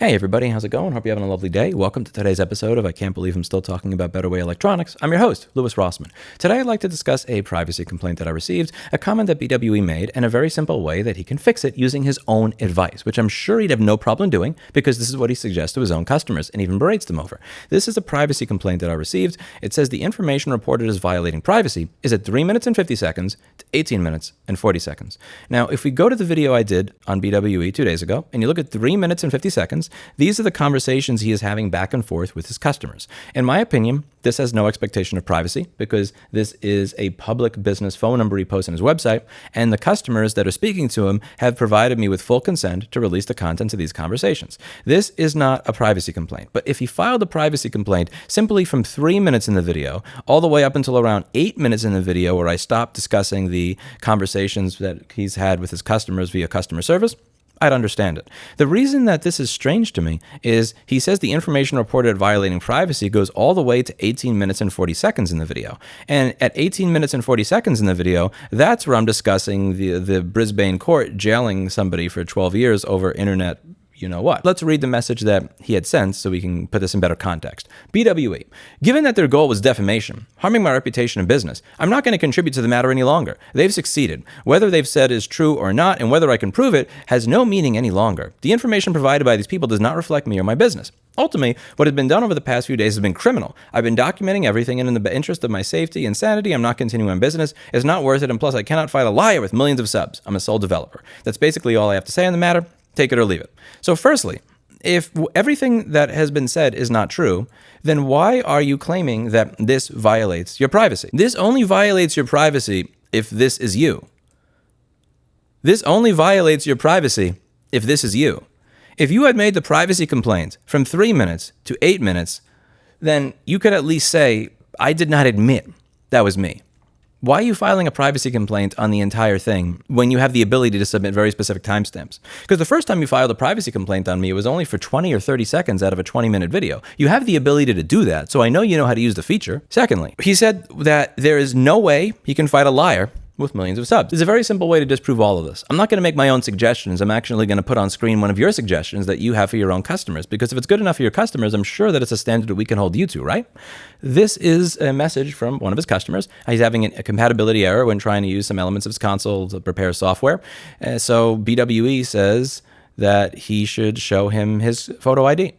Hey everybody, how's it going? Hope you're having a lovely day. Welcome to today's episode of I Can't Believe I'm Still Talking About BwE Electronics. I'm your host, Louis Rossman. Today I'd like to discuss a privacy complaint that I received, a comment that BwE made, and a very simple way that he can fix it using his own advice, which I'm sure he'd have no problem doing because this is what he suggests to his own customers and even berates them over. This is a privacy complaint that I received. It says the information reported as violating privacy is at 3 minutes and 50 seconds to 18 minutes and 40 seconds. Now, if we go to the video I did on BwE 2 days ago, and you look at 3 minutes and 50 seconds, these are the conversations he is having back and forth with his customers. In my opinion, this has no expectation of privacy because this is a public business phone number he posts on his website, and the customers that are speaking to him have provided me with full consent to release the contents of these conversations. This is not a privacy complaint, but if he filed a privacy complaint simply from 3 minutes in the video all the way up until around 8 minutes in the video where I stopped discussing the conversations that he's had with his customers via customer service, I'd understand it. The reason that this is strange to me is he says the information reported violating privacy goes all the way to 18 minutes and 40 seconds in the video. And at 18 minutes and 40 seconds in the video, that's where I'm discussing the Brisbane court jailing somebody for 12 years over internet you know what. Let's read the message that he had sent so we can put this in better context. BwE, given that their goal was defamation, harming my reputation in business, I'm not going to contribute to the matter any longer. They've succeeded. Whether they've said is true or not, and whether I can prove it, has no meaning any longer. The information provided by these people does not reflect me or my business. Ultimately, what has been done over the past few days has been criminal. I've been documenting everything, and in the interest of my safety and sanity, I'm not continuing my business. It's not worth it, and plus I cannot fight a liar with millions of subs. I'm a sole developer. That's basically all I have to say on the matter. Take it or leave it. So firstly, if everything that has been said is not true, then why are you claiming that this violates your privacy? This only violates your privacy if this is you. This only violates your privacy if this is you. If you had made the privacy complaint from 3 minutes to 8 minutes, then you could at least say, I did not admit that was me. Why are you filing a privacy complaint on the entire thing when you have the ability to submit very specific timestamps? Because the first time you filed a privacy complaint on me, it was only for 20 or 30 seconds out of a 20-minute video. You have the ability to do that, so I know you know how to use the feature. Secondly, he said that there is no way he can fight a liar with millions of subs. There's a very simple way to disprove all of this. I'm not going to make my own suggestions. I'm actually going to put on screen one of your suggestions that you have for your own customers, because if it's good enough for your customers, I'm sure that it's a standard that we can hold you to, right? This is a message from one of his customers. He's having a compatibility error when trying to use some elements of his console to prepare software. So BwE says that he should show him his photo ID.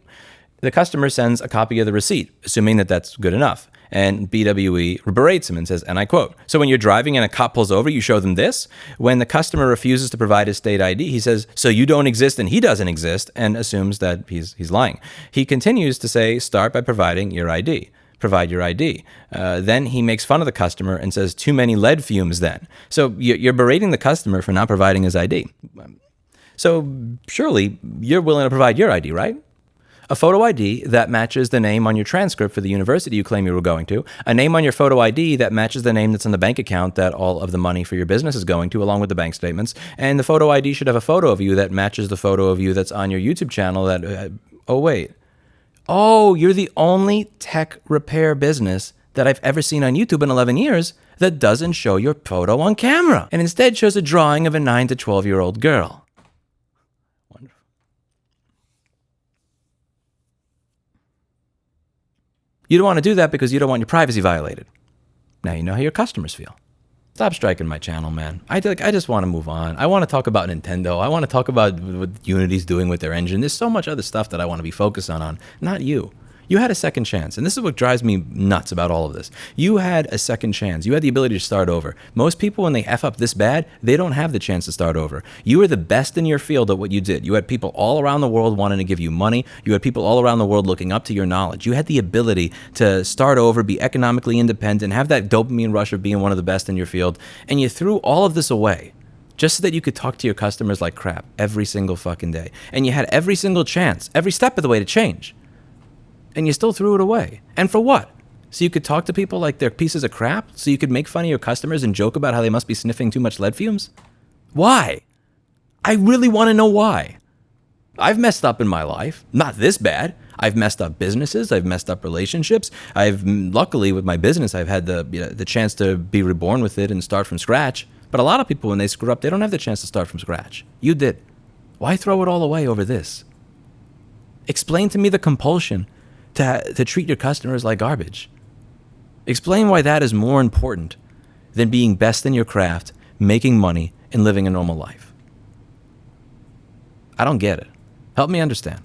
The customer sends a copy of the receipt, assuming that that's good enough. And BwE berates him and says, and I quote, so when you're driving and a cop pulls over, you show them this? When the customer refuses to provide his state ID, he says, so you don't exist and he doesn't exist, and assumes that he's lying. He continues to say, start by providing your ID. Provide your ID. Then he makes fun of the customer and says, too many lead fumes then. So you're berating the customer for not providing his ID. So surely you're willing to provide your ID, right? A photo ID that matches the name on your transcript for the university you claim you were going to, a name on your photo ID that matches the name that's on the bank account that all of the money for your business is going to, along with the bank statements, and the photo ID should have a photo of you that matches the photo of you that's on your YouTube channel that, you're the only tech repair business that I've ever seen on YouTube in 11 years that doesn't show your photo on camera, and instead shows a drawing of a 9 to 12-year-old girl. You don't want to do that because you don't want your privacy violated. Now you know how your customers feel. Stop striking my channel, man. I just want to move on. I want to talk about Nintendo. I want to talk about what Unity's doing with their engine. There's so much other stuff that I want to be focused on, not you. You had a second chance, and this is what drives me nuts about all of this. You had a second chance. You had the ability to start over. Most people, when they F up this bad, they don't have the chance to start over. You were the best in your field at what you did. You had people all around the world wanting to give you money. You had people all around the world looking up to your knowledge. You had the ability to start over, be economically independent, have that dopamine rush of being one of the best in your field, and you threw all of this away just so that you could talk to your customers like crap every single fucking day. And you had every single chance, every step of the way to change. And you still threw it away. And for what? So you could talk to people like they're pieces of crap? So you could make fun of your customers and joke about how they must be sniffing too much lead fumes? Why? I really want to know why. I've messed up in my life. Not this bad. I've messed up businesses. I've messed up relationships. Luckily with my business, I've had the chance to be reborn with it and start from scratch. But a lot of people, when they screw up, they don't have the chance to start from scratch. You did. Why throw it all away over this? Explain to me the compulsion to treat your customers like garbage. Explain why that is more important than being best in your craft, making money, and living a normal life. I don't get it. Help me understand.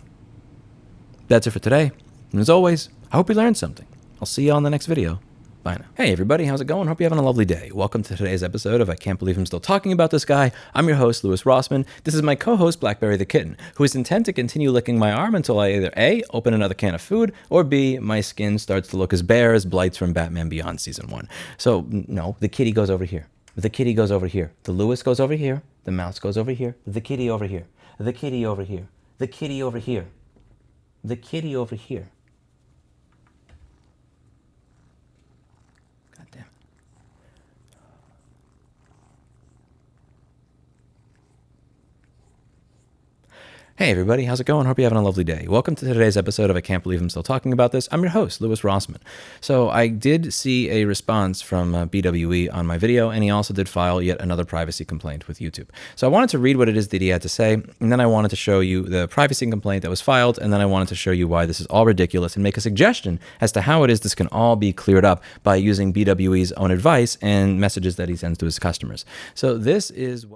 That's it for today. And as always, I hope you learned something. I'll see you on the next video. Bye now. Hey everybody, how's it going? Hope you're having a lovely day. Welcome to today's episode of I Can't Believe I'm Still Talking About This Guy. I'm your host, Louis Rossman. This is my co-host, BlackBerry the Kitten, who is intent to continue licking my arm until I either A, open another can of food, or B, my skin starts to look as bare as Blights from Batman Beyond Season 1. So, no, the kitty goes over here. The kitty goes over here. The Louis goes over here. The mouse goes over here. The kitty over here. The kitty over here. The kitty over here. The kitty over here. God damn it. Hey everybody, how's it going? Hope you're having a lovely day. Welcome to today's episode of I Can't Believe I'm Still Talking About This. I'm your host, Louis Rossman. So I did see a response from BwE on my video, and he also did file yet another privacy complaint with YouTube. So I wanted to read what it is that he had to say, and then I wanted to show you the privacy complaint that was filed, and then I wanted to show you why this is all ridiculous and make a suggestion as to how it is this can all be cleared up by using BwE's own advice and messages that he sends to his customers. So this is what